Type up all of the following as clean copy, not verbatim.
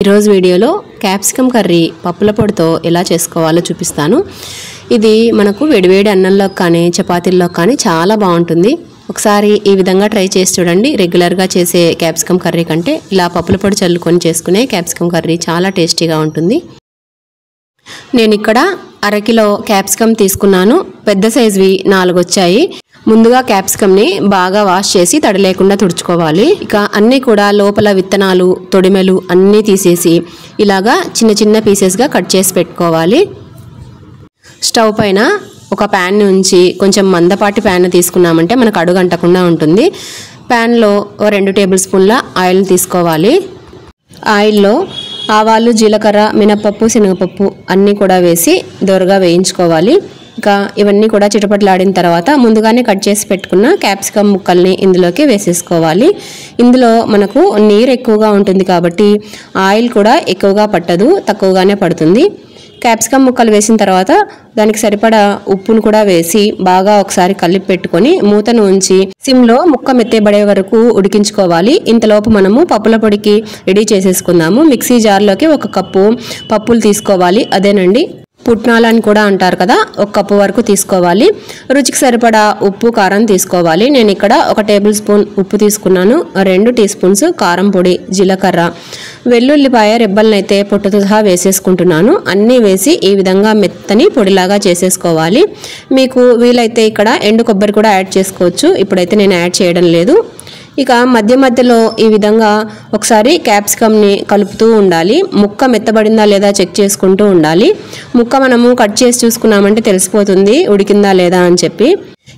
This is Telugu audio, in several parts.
ఈరోజు వీడియోలో క్యాప్సికమ్ కర్రీ పప్పుల పొడితో ఎలా చేసుకోవాలో చూపిస్తాను. ఇది మనకు వేడివేడి అన్నంలో కానీ చపాతీల్లో కానీ చాలా బాగుంటుంది. ఒకసారి ఈ విధంగా ట్రై చేసి చూడండి. రెగ్యులర్గా చేసే క్యాప్సికమ్ కర్రీ కంటే ఇలా పప్పుల పొడి చల్లుకొని చేసుకునే క్యాప్సికమ్ కర్రీ చాలా టేస్టీగా ఉంటుంది. నేను ఇక్కడ అరకిలో క్యాప్సికమ్ తీసుకున్నాను. పెద్ద సైజువి 4 వచ్చాయి. ముందుగా క్యాప్సికమ్ని బాగా వాష్ చేసి తడి లేకుండా తుడుచుకోవాలి. ఇక అన్నీ కూడా లోపల విత్తనాలు తొడిమెలు అన్నీ తీసేసి ఇలాగా చిన్న చిన్న పీసెస్గా కట్ చేసి పెట్టుకోవాలి. స్టవ్ పైన ఒక ప్యాన్ ఉంచి కొంచెం మందపాటి ప్యాన్ తీసుకున్నామంటే మనకు అడుగంటకుండా ఉంటుంది. ప్యాన్లో 2 టేబుల్ స్పూన్ల ఆయిల్ తీసుకోవాలి. ఆయిల్లో ఆవాలు, జీలకర్ర, మినపప్పు, శనగపప్పు అన్నీ కూడా వేసి దోరగా వేయించుకోవాలి. ఇంకా ఇవన్నీ కూడా చిటపటలాడిన తర్వాత ముందుగానే కట్ చేసి పెట్టుకున్న క్యాప్సికమ్ ముక్కల్ని ఇందులోకి వేసేసుకోవాలి. ఇందులో మనకు నీరు ఎక్కువగా ఉంటుంది కాబట్టి ఆయిల్ కూడా ఎక్కువగా పట్టదు, తక్కువగానే పడుతుంది. క్యాప్సికమ్ ముక్కలు వేసిన తర్వాత దానికి సరిపడా ఉప్పును కూడా వేసి బాగా ఒకసారి కలిపి పెట్టుకొని మూతను ఉంచి సిమ్లో ముక్క మెత్తబడే వరకు ఉడికించుకోవాలి. ఇంతలోపు మనము పప్పుల పొడికి రెడీ చేసేసుకుందాము. మిక్సీ జార్లోకి 1 కప్పు పప్పులు తీసుకోవాలి. అదేనండి పుట్నాలు అని కూడా అంటారు కదా, 1 కప్పు వరకు తీసుకోవాలి. రుచికి సరిపడా ఉప్పు, కారం తీసుకోవాలి. నేను ఇక్కడ 1 టేబుల్ స్పూన్ ఉప్పు తీసుకున్నాను. 2 టీ స్పూన్స్ కారం పొడి, జీలకర్ర, వెల్లుల్లిపాయ రెబ్బలనైతే పొట్టుతో సహా వేసేసుకుంటున్నాను. అన్నీ వేసి ఈ విధంగా మెత్తని పొడిలాగా చేసేసుకోవాలి. మీకు వీలైతే ఇక్కడ ఎండు కొబ్బరి కూడా యాడ్ చేసుకోవచ్చు. ఇప్పుడైతే నేను యాడ్ చేయడం లేదు. ఇక మధ్య మధ్యలో ఈ విధంగా ఒకసారి క్యాప్సికమ్ని కలుపుతూ ఉండాలి. ముక్క మెత్తబడిందా లేదా చెక్ చేసుకుంటూ ఉండాలి. ముక్క మనము కట్ చేసి చూసుకున్నామంటే తెలిసిపోతుంది ఉడికిందా లేదా అని చెప్పి.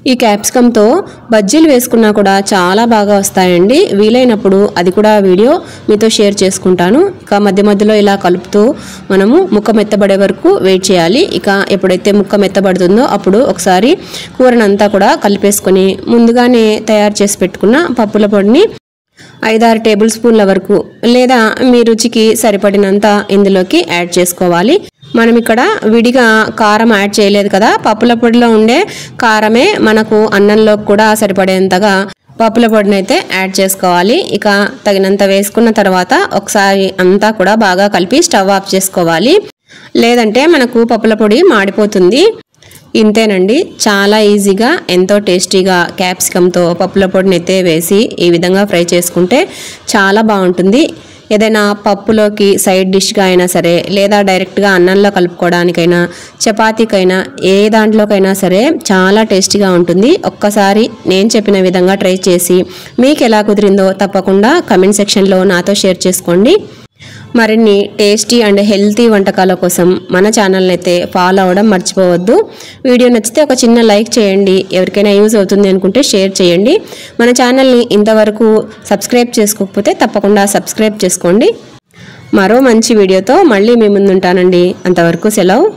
ఈ క్యాప్సికమ్తో బజ్జీలు వేసుకున్నా కూడా చాలా బాగా వస్తాయండి. వీలైనప్పుడు అది కూడా వీడియో మీతో షేర్ చేసుకుంటాను. ఇక మధ్య మధ్యలో ఇలా కలుపుతూ మనము ముక్క మెత్తబడే వరకు వెయిట్ చేయాలి. ఇక ఎప్పుడైతే ముక్క మెత్తబడుతుందో అప్పుడు ఒకసారి కూరనంతా కూడా కలిపేసుకొని ముందుగానే తయారు చేసి పెట్టుకున్న పప్పుల పొడిని 5-6 టేబుల్ స్పూన్ల వరకు లేదా మీ రుచికి సరిపడినంత ఇందులోకి యాడ్ చేసుకోవాలి. మనం ఇక్కడ విడిగా కారం యాడ్ చేయలేదు కదా, పప్పుల పొడిలో ఉండే కారమే మనకు అన్నంలో కూడా సరిపడేంతగా పప్పుల పొడిని అయితే యాడ్ చేసుకోవాలి. ఇక తగినంత వేసుకున్న తర్వాత ఒకసారి అంతా కూడా బాగా కలిపి స్టవ్ ఆఫ్ చేసుకోవాలి. లేదంటే మనకు పప్పుల పొడి మాడిపోతుంది. ఇంతేనండి, చాలా ఈజీగా ఎంతో టేస్టీగా క్యాప్సికమ్తో పప్పుల పొడిని అయితే వేసి ఈ విధంగా ఫ్రై చేసుకుంటే చాలా బాగుంటుంది. ఏదైనా పప్పులోకి సైడ్ డిష్గా అయినా సరే లేదా డైరెక్ట్గా అన్నంలో కలుపుకోవడానికైనా చపాతీకైనా ఏ దాంట్లోకైనా సరే చాలా టేస్టీగా ఉంటుంది. ఒక్కసారి నేను చెప్పిన విధంగా ట్రై చేసి మీకు ఎలా కుదిరిందో తప్పకుండా కమెంట్ సెక్షన్లో నాతో షేర్ చేసుకోండి. మరిన్ని టేస్టీ అండ్ హెల్తీ వంటకాల కోసం మన ఛానల్ని అయితే ఫాలో అవ్వడం మర్చిపోవద్దు. వీడియో నచ్చితే ఒక చిన్న లైక్ చేయండి. ఎవరికైనా యూజ్ అవుతుంది అనుకుంటే షేర్ చేయండి. మన ఛానల్ని ఇంతవరకు సబ్స్క్రైబ్ చేసుకోకపోతే తప్పకుండా సబ్స్క్రైబ్ చేసుకోండి. మరో మంచి వీడియోతో మళ్ళీ మీ ముందుంటానండి. అంతవరకు సెలవు.